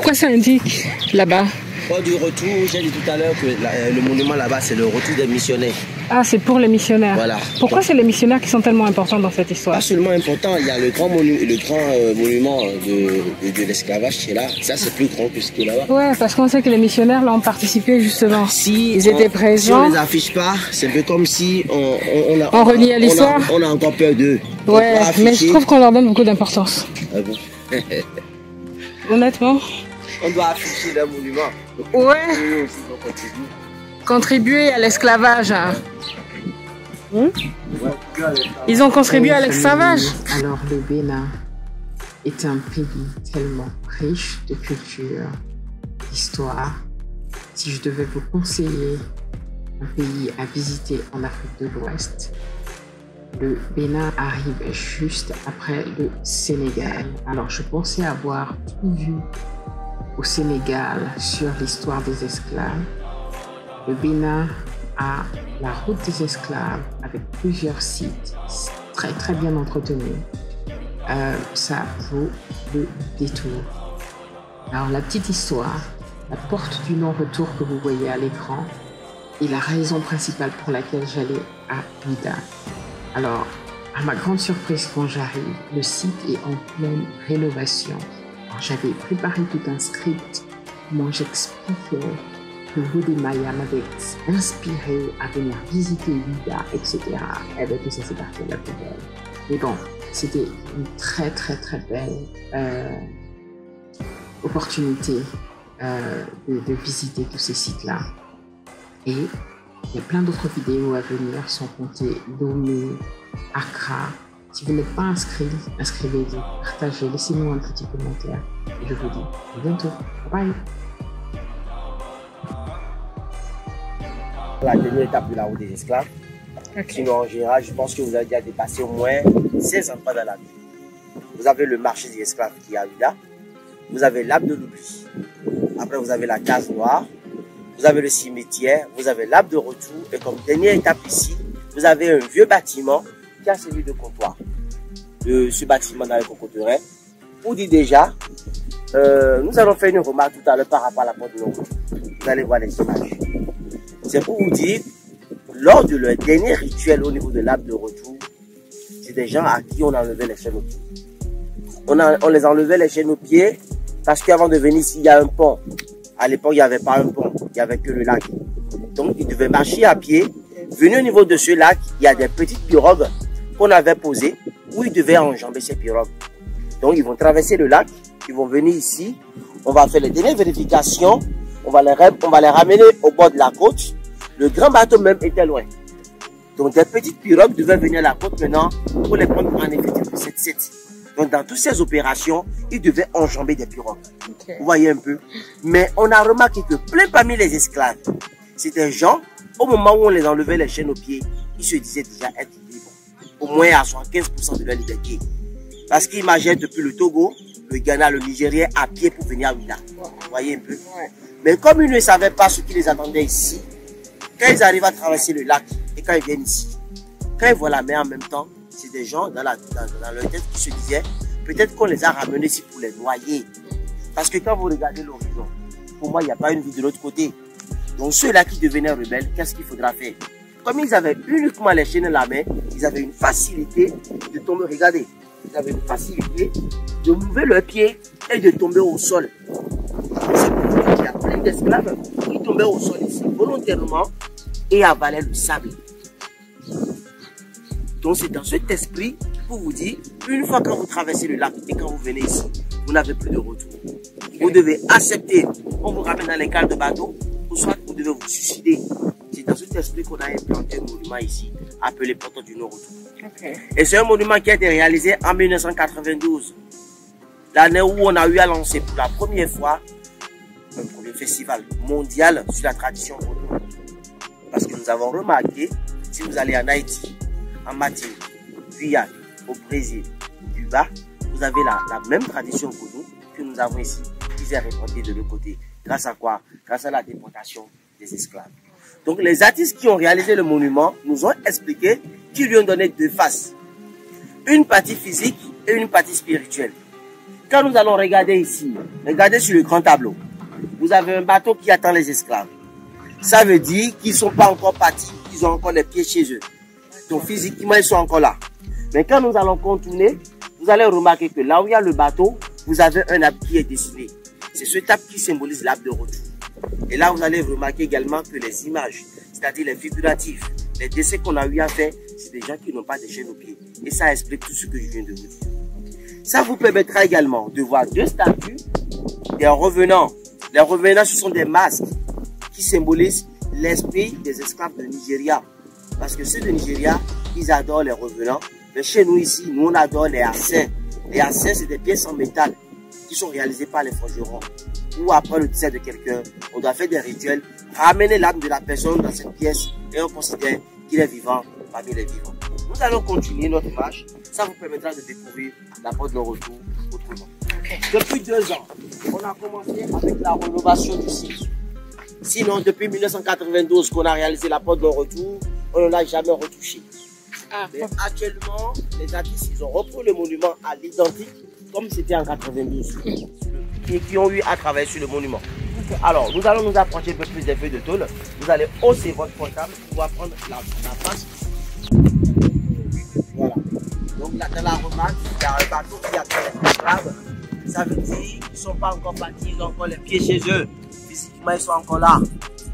Pourquoi ça indique là-bas? Du retour, j'ai dit tout à l'heure que le monument là-bas, c'est le retour des missionnaires. Ah, c'est pour les missionnaires. Voilà. Pourquoi c'est les missionnaires qui sont tellement importants dans cette histoire? Pas seulement important, il y a le grand monument de l'esclavage qui est là. Ça, c'est plus grand que ce qui est là-bas. Ouais, parce qu'on sait que les missionnaires là ont participé justement. Si ils étaient présents. Si on les affiche pas, c'est un peu comme si on renie à l'histoire. On a encore peur d'eux. Ouais, mais je trouve qu'on leur donne beaucoup d'importance. Ah bon? Honnêtement. On doit afficher le monument. Ouais. Contribuer à l'esclavage. Ils ont contribué à l'esclavage. Alors le Bénin est un pays tellement riche de culture, d'histoire. Si je devais vous conseiller un pays à visiter en Afrique de l'Ouest, le Bénin arrive juste après le Sénégal. Alors je pensais avoir tout vu au Sénégal sur l'histoire des esclaves. Le Bénin a la route des esclaves avec plusieurs sites très très bien entretenus. Ça vaut le détour. Alors la petite histoire, la porte du non-retour que vous voyez à l'écran est la raison principale pour laquelle j'allais à Ouidah. Alors, à ma grande surprise quand j'arrive, le site est en pleine rénovation. J'avais préparé tout un script, comment j'expliquais que Wode Maya m'avait inspiré à venir visiter Ouidah, etc. Et bien tout ça c'est parti à la poubelle. Mais bon, c'était une très très très belle opportunité de visiter tous ces sites-là. Et il y a plein d'autres vidéos à venir, sans compter Lomé, Accra. Si vous n'êtes pas inscrit, inscrivez-vous, partagez, laissez-nous un petit commentaire. Et je vous dis à bientôt. Bye bye. La dernière étape de la route des esclaves. Okay. Sinon, en général, je pense que vous avez déjà dépassé au moins 16 endroits dans la vie. Vous avez le marché des esclaves qui est à Ouidah. Vous avez l'arbre de l'oubli. Après, vous avez la case noire. Vous avez le cimetière. Vous avez l'arbre de retour. Et comme dernière étape ici, vous avez un vieux bâtiment qui a servi de comptoir. Ce bâtiment dans le cocoterais. Pour dire déjà, nous allons faire une remarque tout à l'heure par rapport à la porte de l'eau. Vous allez voir les images. C'est pour vous dire, lors de leur dernier rituel au niveau de l'arbre de retour, c'est des gens à qui on enlevait les chaînes aux pieds. On les enlevait les chaînes aux pieds parce qu'avant de venir ici, il y a un pont. À l'époque, il n'y avait pas un pont, il n'y avait que le lac. Donc, ils devaient marcher à pied. Venu au niveau de ce lac, il y a des petites pirogues qu'on avait posées où ils devaient enjamber ces pirogues. Donc, ils vont traverser le lac, ils vont venir ici. On va faire les dernières vérifications. On va les ramener au bord de la côte. Le grand bateau même était loin. Donc, des petites pirogues devaient venir à la côte maintenant pour les prendre en effectif de cette site. Donc, dans toutes ces opérations, ils devaient enjamber des pirogues. Okay. Vous voyez un peu. Mais on a remarqué que plein parmi les esclaves, c'était des gens, au moment où on les enlevait les chaînes aux pieds, ils se disaient déjà être libres. Au moins à 75% de leur liberté. Parce qu'ils marchaient depuis le Togo, le Ghana, le Nigeria à pied pour venir à Ouidah. Vous voyez un peu. Ouais. Mais comme ils ne savaient pas ce qui les attendait ici, quand ils arrivent à traverser le lac et quand ils viennent ici, quand ils voient la mer en même temps, c'est des gens dans leur tête qui se disaient peut-être qu'on les a ramenés ici pour les noyer. Parce que quand vous regardez l'horizon, pour moi, il n'y a pas une vie de l'autre côté. Donc ceux-là qui devenaient rebelles, qu'est-ce qu'il faudra faire? Comme ils avaient uniquement les chaînes à la main, ils avaient une facilité de tomber. Regardez, ils avaient une facilité de mouver leurs pieds et de tomber au sol. C'est pour ça qu'il y a plein d'esclaves qui tombaient au sol ici volontairement et avalaient le sable. Donc c'est dans cet esprit pour vous dire, une fois que vous traversez le lac et quand vous venez ici, vous n'avez plus de retour. Vous devez accepter, on vous ramène dans les cales de bateau, ou soit vous devez vous suicider. C'est dans cet esprit qu'on a implanté un monument ici, appelé Porte du Non-Retour. Okay. Et c'est un monument qui a été réalisé en 1992. L'année où on a eu à lancer pour la première fois un premier festival mondial sur la tradition vaudou. Parce que nous avons remarqué, si vous allez en Haïti, en Martinique, Guyane, au Brésil, Cuba, vous avez la même tradition vaudou que nous avons ici, qui s'est répandue de l'autre côté. Grâce à quoi? Grâce à la déportation des esclaves. Donc les artistes qui ont réalisé le monument nous ont expliqué qu'ils lui ont donné deux faces. Une partie physique et une partie spirituelle. Quand nous allons regarder ici, regardez sur le grand tableau, vous avez un bateau qui attend les esclaves. Ça veut dire qu'ils ne sont pas encore partis, qu'ils ont encore les pieds chez eux. Donc physiquement, ils sont encore là. Mais quand nous allons contourner, vous allez remarquer que là où il y a le bateau, vous avez un arbre qui est dessiné. C'est ce arbre qui symbolise l'arbre de retour. Et là, vous allez remarquer également que les images, c'est-à-dire les figuratifs, les dessins qu'on a eu à faire, c'est des gens qui n'ont pas de chaînes aux pieds. Et ça explique tout ce que je viens de vous dire. Ça vous permettra également de voir deux statues des revenants. Les revenants, ce sont des masques qui symbolisent l'esprit des esclaves de Nigeria. Parce que ceux de Nigeria, ils adorent les revenants. Mais chez nous ici, nous on adore les assins. Les assins, c'est des pièces en métal qui sont réalisées par les forgerons. Ou après le décès de quelqu'un, on doit faire des rituels, ramener l'âme de la personne dans cette pièce et on considère qu'il est vivant parmi les vivants. Nous allons continuer notre marche. Ça vous permettra de découvrir la porte de retour autrement. Depuis 2 ans, on a commencé avec la rénovation du site. Sinon, depuis 1992 qu'on a réalisé la porte de retour, on ne l'a jamais retouché. Mais actuellement, les artistes, ils ont repris le monument à l'identique, comme c'était en 92, et qui ont eu à travailler sur le monument. Alors, nous allons nous approcher un peu plus des feuilles de tôle. Vous allez hausser votre portable pour pouvoir prendre la face. Voilà. Donc là, dans la remarque, il y a un bateau qui a fait les esclaves. Ça veut dire qu'ils ne sont pas encore partis, ils ont encore les pieds chez eux. Physiquement, ils sont encore là.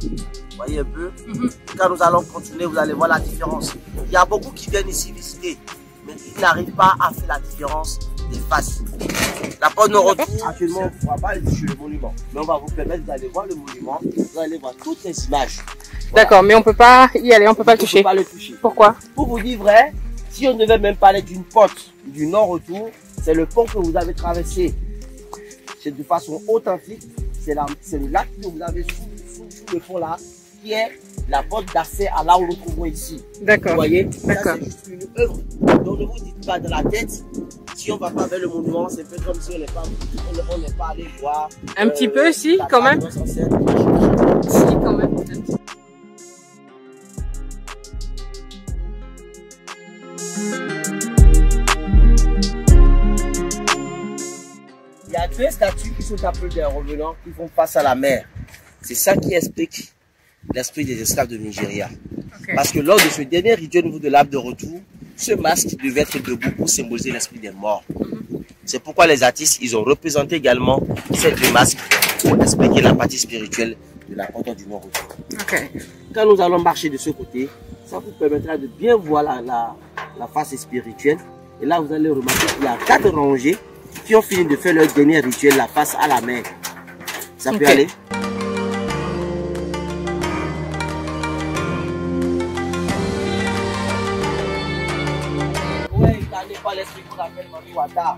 Vous voyez un peu. Quand nous allons continuer, vous allez voir la différence. Il y a beaucoup qui viennent ici visiter, mais ils n'arrivent pas à faire la différence des faces. La porte de retour, actuellement, on ne pourra pas aller sur le monument. Mais on va vous permettre d'aller voir le monument, vous allez voir toutes les images. Voilà. D'accord, mais on ne peut pas y aller, on ne peut pas le toucher. On peut pas le toucher. Pourquoi? Pour vous dire vrai, si on devait même parler d'une porte du non-retour, c'est le pont que vous avez traversé. C'est de façon authentique. C'est le lac que vous avez sous le pont là, qui est la porte d'accès à là où nous trouvons ici. D'accord. Vous voyez, d'accord. C'est juste une œuvre. Donc ne vous dites pas de la tête, si on ne va pas vers le monument, c'est un peu comme si on n'est pas allé voir. Un petit peu, si, quand même. Si, quand même. Un petit peu. Il y a deux statues qui sont appelées des revenants qui font face à la mer. C'est ça qui explique l'esprit des esclaves de Nigeria. Okay. Parce que lors de ce dernier rituel au niveau de l'arbre de retour, ce masque devait être debout pour symboliser l'esprit des morts. C'est pourquoi les artistes, ils ont représenté également ces deux masques pour expliquer la partie spirituelle de la porte du non-retour. Okay. Quand nous allons marcher de ce côté, ça vous permettra de bien voir la face spirituelle. Et là, vous allez remarquer qu'il y a 4 rangées qui ont fini de faire leur dernier rituel, la face à la mer. Ça peut aller? Oui, il n'en est pas l'esprit qu'on appelle Mamiwata,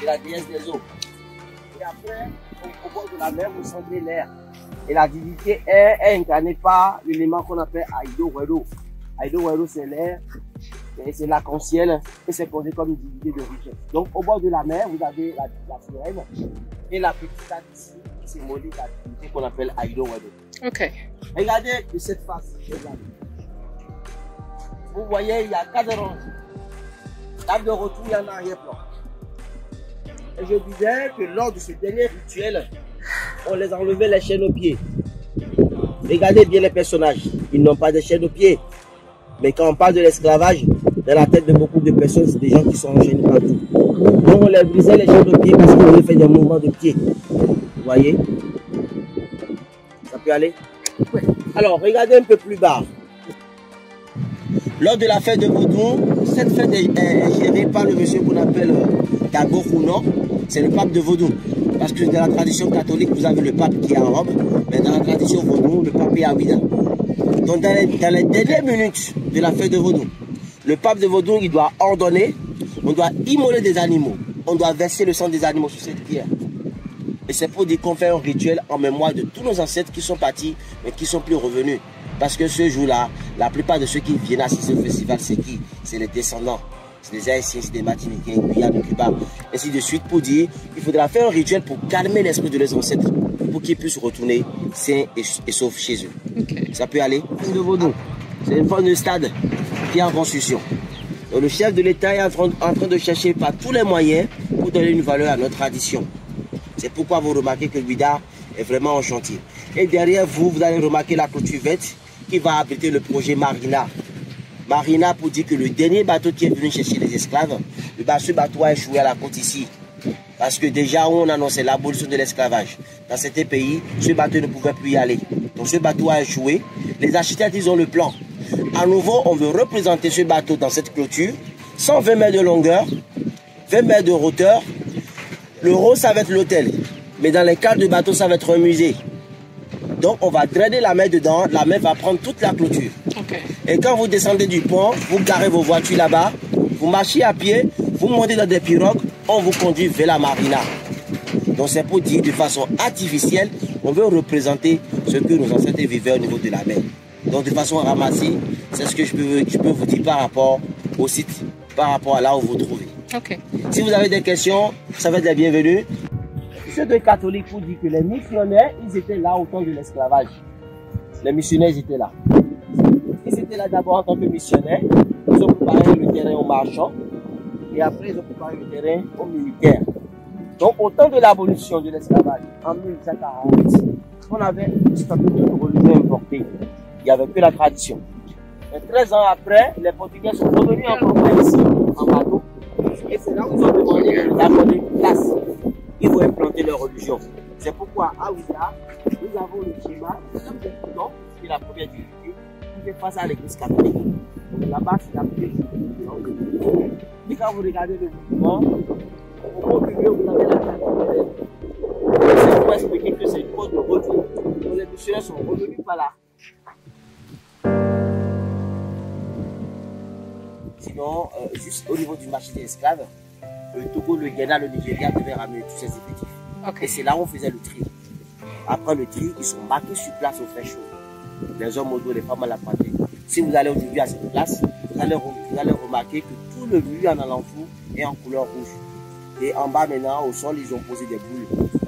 c'est la déesse des eaux. Et après, au bord de la mer, vous sentez l'air. Et la divinité est incarnée par l'élément qu'on appelle Aido Wedo. Aido Wedo, c'est l'air. C'est l'arc-en-ciel et c'est posé comme une divinité de richesse. Donc au bord de la mer, vous avez la sirène et la petite tête ici qui symbolise la divinité qu'on appelle Aido Wedo. Ok. Regardez de cette face. Vous voyez, il y a 4 rangs. L'arbre de retour, il y en a arrière-plan. Et je disais que lors de ce dernier rituel, on les enlevait les chaînes aux pieds. Regardez bien les personnages. Ils n'ont pas de chaînes aux pieds. Mais quand on parle de l'esclavage, dans la tête de beaucoup de personnes, c'est des gens qui sont enchaînés partout. Donc on les brisait les chaînes de pied parce qu'on leur fait des mouvements de pied. Vous voyez? Ça peut aller? Oui. Alors, regardez un peu plus bas. Lors de la fête de Vodou, cette fête est gérée par le monsieur qu'on appelle Dago Rouno. C'est le pape de Vodou. Parce que dans la tradition catholique, vous avez le pape qui est en robe. Mais dans la tradition Vodou, le pape est à Ouida. Donc dans les dernières minutes de la fête de Vodou, le pape de Vodou, il doit ordonner, on doit immoler des animaux, on doit verser le sang des animaux sur cette pierre. Et c'est pour dire qu'on fait un rituel en mémoire de tous nos ancêtres qui sont partis, mais qui ne sont plus revenus. Parce que ce jour-là, la plupart de ceux qui viennent assister au festival, c'est qui? C'est les descendants. C'est des Haïtiens, c'est des Martiniquais, Guyane, Cuba, ainsi de suite, pour dire qu'il faudra faire un rituel pour calmer l'esprit de leurs ancêtres, pour qu'ils puissent retourner sains et saufs chez eux. Okay. Ça peut aller. De Vodou, c'est une forme de stade qui est en construction. Donc le chef de l'État est en train de chercher par tous les moyens pour donner une valeur à notre tradition. C'est pourquoi vous remarquez que Ouidah est vraiment en chantier. Et derrière vous, vous allez remarquer la clôture verte qui va abriter le projet Marina. Marina pour dire que le dernier bateau qui est venu chercher les esclaves, ce bateau a échoué à la côte ici. Parce que déjà on annonçait l'abolition de l'esclavage. Dans certains pays, ce bateau ne pouvait plus y aller. Donc ce bateau a échoué. Les architectes, ils ont le plan. À nouveau, on veut représenter ce bateau dans cette clôture. 120 mètres de longueur, 20 mètres de hauteur. Le haut, ça va être l'hôtel. Mais dans les cadres de bateau, ça va être un musée. Donc on va drainer la mer dedans. La mer va prendre toute la clôture. Okay. Et quand vous descendez du pont, vous garez vos voitures là-bas. Vous marchez à pied, vous montez dans des pirogues. On vous conduit vers la marina. Donc c'est pour dire de façon artificielle, on veut représenter ce que nos ancêtres vivaient au niveau de la mer. Donc de façon ramassée, c'est ce que je peux vous dire par rapport au site, par rapport à là où vous vous trouvez. Okay. Si vous avez des questions, ça va être les bienvenus. Ceux de catholiques vous disent que les missionnaires, ils étaient là au temps de l'esclavage. Les missionnaires, ils étaient là. Ils étaient là d'abord en tant que missionnaires. Ils ont préparé le terrain aux marchands. Et après, ils ont préparé le terrain aux militaires. Donc, au temps de l'abolition de l'esclavage, en 1848, on avait un statut de religion importé. Il n'y avait que la tradition. Et 13 ans après, les Portugais sont revenus encore ici, en bateau. Et c'est là où ils ont demandé d'accorder une place. Ils vont implanter leur religion. C'est pourquoi à Ouidah, nous avons le schéma, comme c'est Coudon, qui est la première divinité, qui fait face à l'église catholique. Donc là-bas, c'est la première divinité. Et quand vous regardez le mouvement, au milieu, vous avez la carte. C'est pour expliquer que c'est une cause de retour. Donc les missionnaires sont revenus par là. Sinon, juste au niveau du marché des esclaves, le Togo, le Ghana, le Nigeria devaient ramener tous ces effectifs. Okay. Et c'est là où on faisait le tri. Après le tri, ils sont marqués sur place au fait chaud. Les hommes au dos, les femmes à la pratique. Si vous allez aujourd'hui à cette place, vous allez remarquer que tout le mur en alentour est en couleur rouge. Et en bas maintenant, au sol, ils ont posé des boules.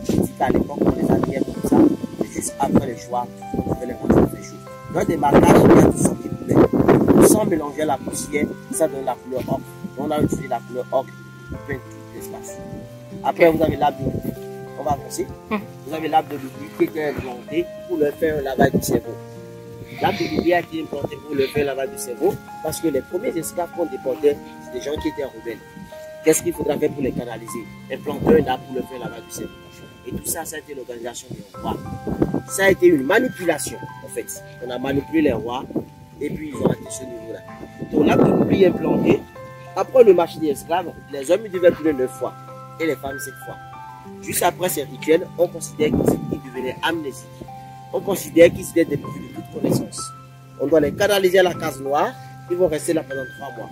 Je dis qu'à l'époque, on les habillait comme ça. Et juste après les choix, on devait les rentrer au fait chaud. Dans des marquages, il y a tout ça qui coulait. Sans mélanger la poussière, ça donne la couleur ocre. On a utilisé la couleur ocre pour peindre tout l'espace. Après, vous avez l'arbre de l'oubli. On va avancer. Vous avez l'arbre de l'oubli qui était implanté pour leur faire un lavage du cerveau. L'arbre de l'oubli a été implanté pour leur faire un lavage du cerveau parce que les premiers esclaves qu'on déportait, c'est des gens qui étaient rebelles. Qu'est-ce qu'il faudra faire pour les canaliser? Implanter un arbre pour leur faire un lavage du cerveau. Et tout ça, ça a été l'organisation des rois. Ça a été une manipulation, en fait. On a manipulé les rois et puis ils ont atteint ce niveau-là. Donc l'arbre de l'oubli est implanté. Après le marché des esclaves, les hommes devaient tourner 9 fois et les femmes 7 fois. Juste après ces rituels, on considère qu'ils devenaient amnésiques. On considère qu'ils étaient dépourvus de toute connaissance. On doit les canaliser à la case noire, ils vont rester là pendant 3 mois.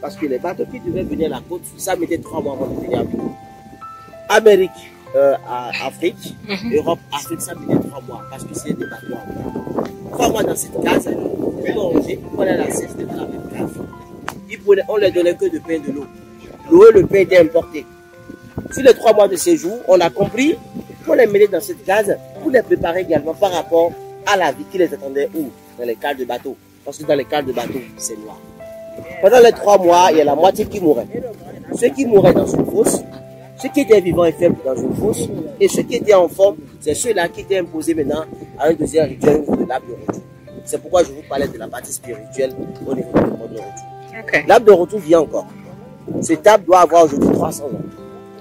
Parce que les bateaux qui devaient venir à la côte, ça mettait 3 mois avant de venir à nous. Amérique, Afrique, Europe, Afrique, ça mettait 3 mois parce que c'est des bateaux en bois. 3 mois dans cette case, ils vont manger, ils prenaient la cesse de la même case. On les donnait que de pain de l'eau. L'eau et le pain étaient importés. Sur les 3 mois de séjour, on a compris qu'on les mettait dans cette case pour les préparer également par rapport à la vie qui les attendait où? Dans les cales de bateau. Parce que dans les cales de bateau, c'est noir. Pendant les 3 mois, il y a la moitié qui mourait. Ceux qui mouraient dans une fosse, ceux qui étaient vivants et faibles dans une fosse, et ceux qui étaient en forme, c'est ceux-là qui étaient imposés maintenant à un deuxième rituel au niveau de l'arbre de retour. C'est pourquoi je vous parlais de la partie spirituelle au niveau du monde de retour. Okay. L'arbre de retour vient encore. Cet arbre doit avoir aujourd'hui 300 ans.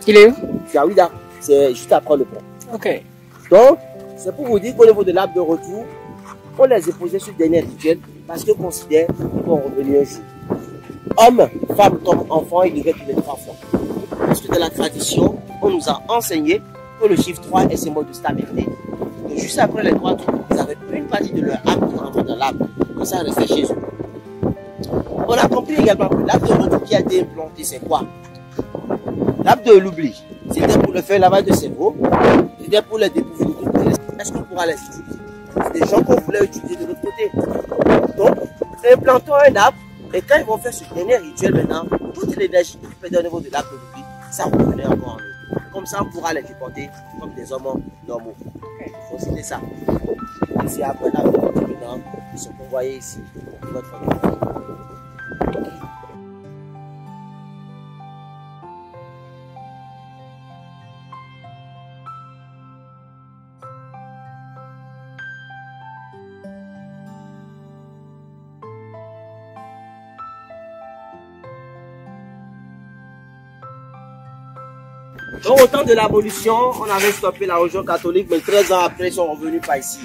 Il est où? C'est à Ouidah. C'est juste après le pont. Ok. Donc, c'est pour vous dire qu'au niveau de l'arbre de retour, on les a posés sur le dernier rituel parce qu'on considère qu'ils vont revenir un jour. Homme, femme comme enfant, ils devaient tous les 3 fois. Parce que dans la tradition, on nous a enseigné que le chiffre 3 est symbole de stabilité. Donc juste après les 3 tours, ils avaient une partie de leur âme qui rentrait dans l'arbre. Comme ça, restait chez eux. On a compris également que l'arbre de retour qui a été implanté, c'est quoi? L'arbre de l'oubli, c'était pour le faire lavage de cerveau, c'était pour les dépourvus de toute connaissance. Est-ce qu'on pourra les utiliser? C'est des gens qu'on voulait utiliser de l'autre côté. Donc, implantons un arbre, et quand ils vont faire ce dernier rituel maintenant, toute l'énergie qui perdait au niveau de l'arbre de l'oubli, ça revenait encore en eux. Comme ça, on pourra les déporter comme des hommes normaux. Il faut citer ça. Et c'est après l'arbre de l'oubli maintenant, ce que vous voyez ici, votre famille. Donc au temps de l'abolition, on avait stoppé la religion catholique, mais 13 ans après, ils sont revenus par ici.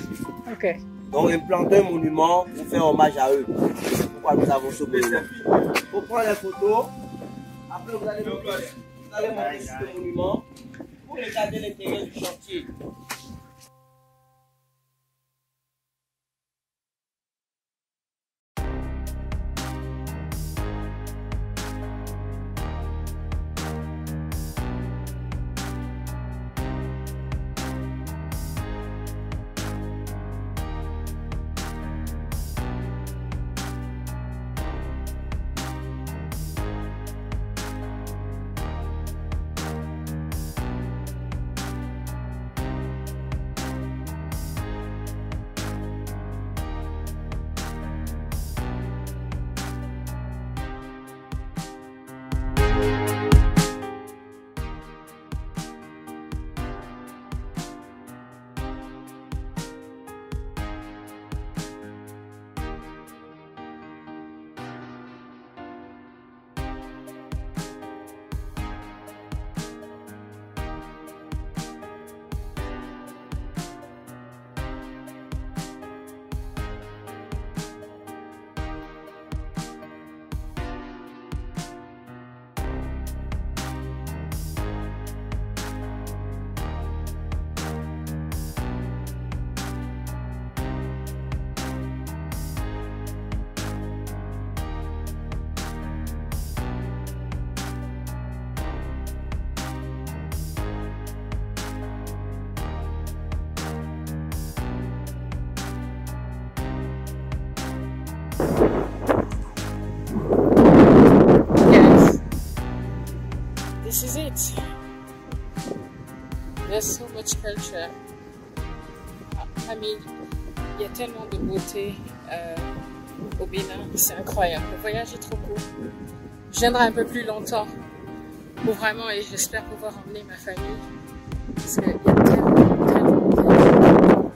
Ok. Donc implanter un monument pour faire hommage à eux. C'est pourquoi nous avons ce monument. Pour prendre les photos, après vous allez monter sur le monument pour regarder l'intérieur du chantier. This is it. There's so much culture. Famille, il y a tellement de beauté au Bénin, c'est incroyable. Le voyage est trop court. Je viendrai un peu plus longtemps pour vraiment, et j'espère pouvoir emmener ma famille. Parce qu'il y a tellement de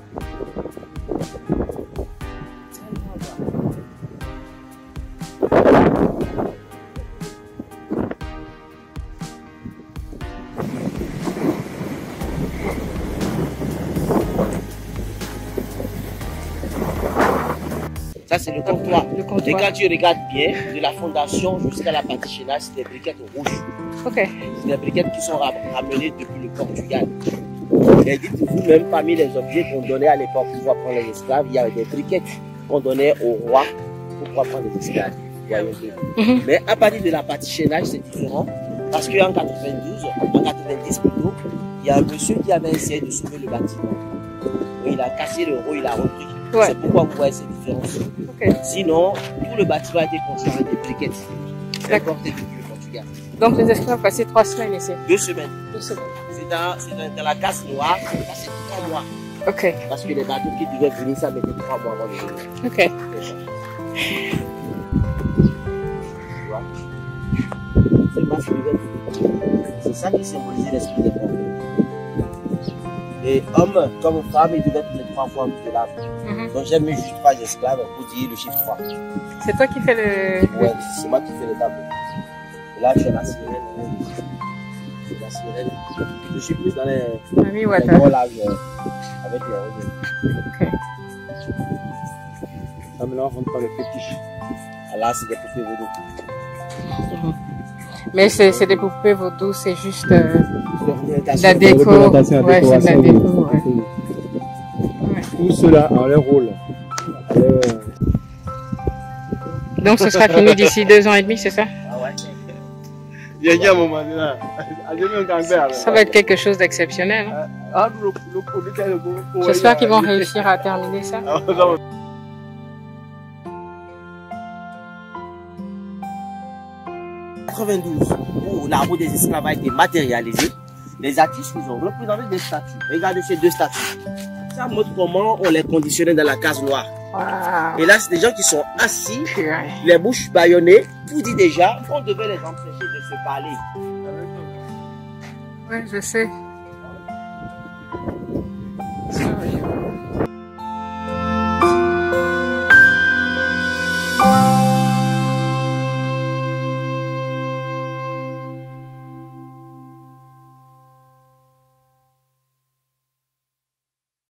Ça, c'est le comptoir. Le comptoir. Et quand tu regardes bien, de la fondation jusqu'à la partie chénage, c'est des briquettes rouges. Ok. C'est des briquettes qui sont ramenées depuis le Portugal. Et dites-vous, même parmi les objets qu'on donnait à l'époque pour pouvoir prendre les esclaves, il y avait des briquettes qu'on donnait au roi pour pouvoir prendre les esclaves. Mais à partir de la partie chénage, c'est différent. Parce qu'en 92, en 90 plutôt, il y a un monsieur qui avait essayé de sauver le bâtiment. Il a cassé le haut, il a repris. Ouais. C'est pourquoi vous voyez cette différence. Okay. Sinon, tout le bâtiment a été construit avec des briquettes importées depuis le Portugal. Donc les esclaves passaient 3 semaines ici? 2 semaines. 2 semaines. C'est dans la case noire, c'est passé 3 mois. Ok. Parce que les bateaux qui devaient venir, ça mettait 3 mois avant de venir. Ok. C'est ça qui symbolise l'esprit des prophètes. Et homme comme femme, il devait être les 3 fois de l'âme. Donc j'ai mis juste 3 esclaves pour dire le chiffre 3. C'est toi qui fais le... Ouais, c'est moi qui fais le tableau. Et là, j'ai la sirène. C'est la sirène. Je suis plus dans les gros lages avec les roses. Ok. Ça maintenant, on rentre dans le fétiche. Là, c'est des poupées vaudou. Mais c'est des poupées vaudou, c'est juste la déco. Ouais, c'est de la déco. Ouais. Tout cela en leur rôle. Donc ce sera fini d'ici 2 ans et demi, c'est ça? Ah ouais. Ça va être quelque chose d'exceptionnel. Hein? J'espère qu'ils vont réussir à terminer ça. 92, où la roue des esclaves a été matérialisée, les artistes ils ont représenté des statues. Regardez ces 2 statues. Ça montre comment on les conditionnait dans la case noire. Wow. Et là, c'est des gens qui sont assis, les bouches bâillonnées, tout dit déjà, on devait les empêcher de se parler. Oui, je sais.